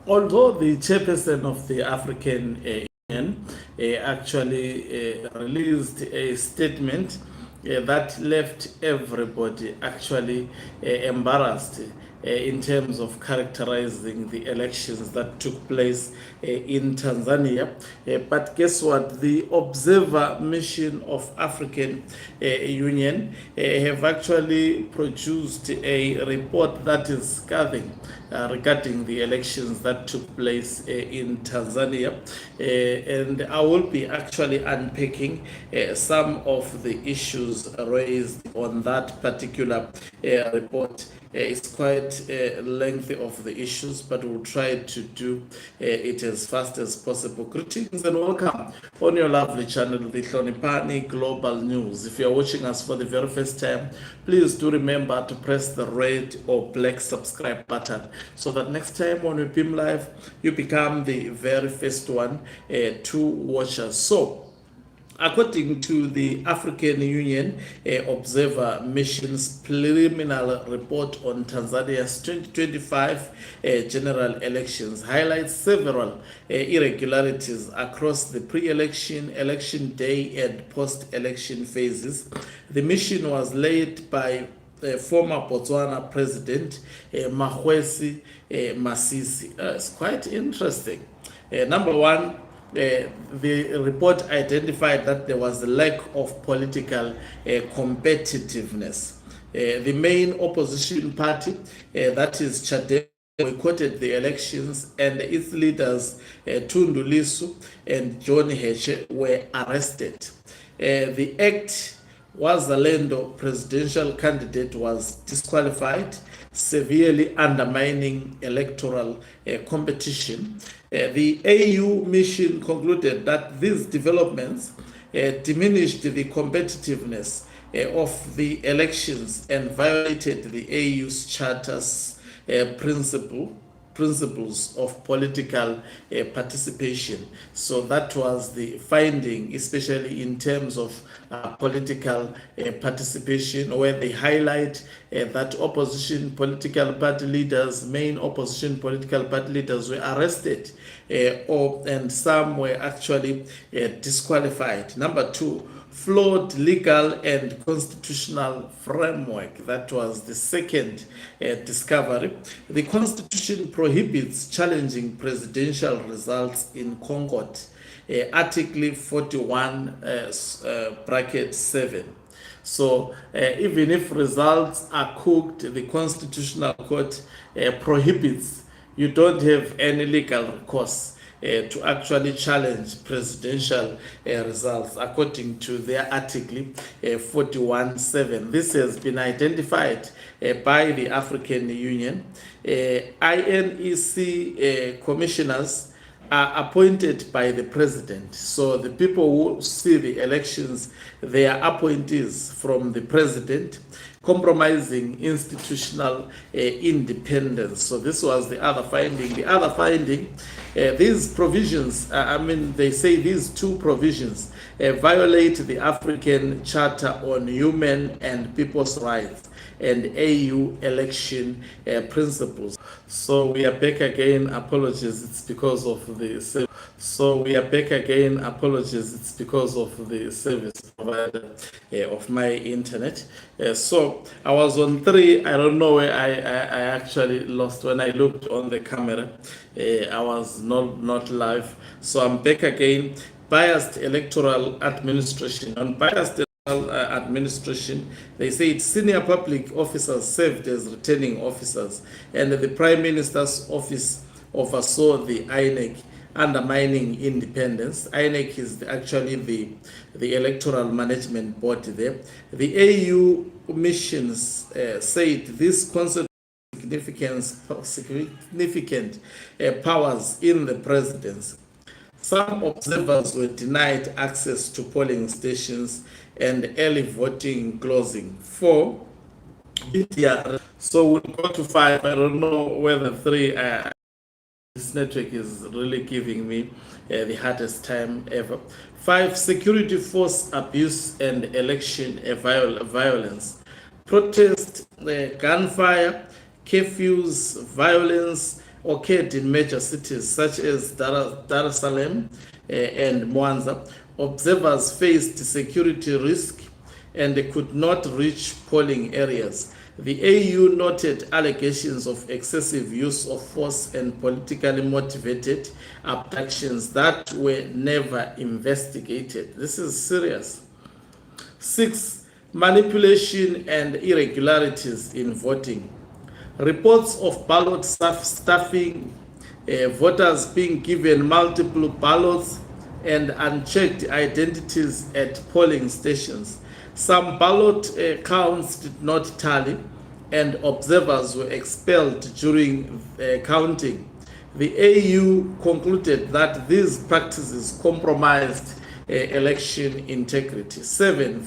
Although the chairperson of the African Union actually released a statement that left everybody actually embarrassed in terms of characterizing the elections that took place in Tanzania. But guess what? The observer mission of African Union have actually produced a report that is scathing regarding the elections that took place in Tanzania. And I will be actually unpacking some of the issues raised on that particular report. It's quite lengthy of the issues, but we'll try to do it as fast as possible. Greetings and welcome on your lovely channel, the Hlonipani Global News. If you're watching us for the very first time, please do remember to press the red or black subscribe button so that next time when we beam live, you become the very first one to watch us. So, according to the African Union Observer Mission's preliminary report on Tanzania's 2025 general elections, highlights several irregularities across the pre-election, election day, and post-election phases. The mission was led by former Botswana President Mahwesi Masisi. It's quite interesting. Number one, the report identified that there was a lack of political competitiveness. The main opposition party, that is Chadema, boycotted the elections, and its leaders, Tundu Lissu and John Heche, were arrested. The act Wazalendo presidential candidate was disqualified, severely undermining electoral competition. The AU mission concluded that these developments diminished the competitiveness of the elections and violated the AU's charter's principles of political participation. So that was the finding, especially in terms of political participation, where they highlight that opposition political party leaders, main opposition political party leaders, were arrested and some were actually disqualified. Number two, flawed legal and constitutional framework. That was the second discovery. The Constitution prohibits challenging presidential results in Concord. Article 41, bracket 7. So even if results are cooked, the Constitutional Court prohibits, you don't have any legal recourse to actually challenge presidential results according to their article 41.7. This has been identified by the African Union. INEC commissioners are appointed by the president. So the people who see the elections, they are appointees from the president, compromising institutional independence. So this was the other finding. The other finding, these provisions, they say these two provisions violate the African Charter on Human and People's Rights and AU election principles. So we are back again. Apologies, it's because of the service. It's because of the service provider of my internet. So I was on 3. I don't know where I actually lost when I looked on the camera. I was not live. So I'm back again. Biased electoral administration. On biased administration, they say senior public officers served as returning officers, and the Prime Minister's office oversaw the INEC, undermining independence. INEC is actually the electoral management board there. The AU missions said this concept significant powers in the presidency. Some observers were denied access to polling stations and early voting closing. 4, so we'll go to 5. I don't know whether 3, this network is really giving me the hardest time ever. 5, security force abuse and election violence. Protest, gunfire, curfews, violence occurred in major cities such as Dar es Salaam and Mwanza. Observers faced security risk and could not reach polling areas. The AU noted allegations of excessive use of force and politically motivated abductions that were never investigated. This is serious. 6. Manipulation and irregularities in voting. Reports of ballot stuffing, voters being given multiple ballots, and unchecked identities at polling stations. Some ballot counts did not tally, and observers were expelled during counting. The AU concluded that these practices compromised election integrity. 7.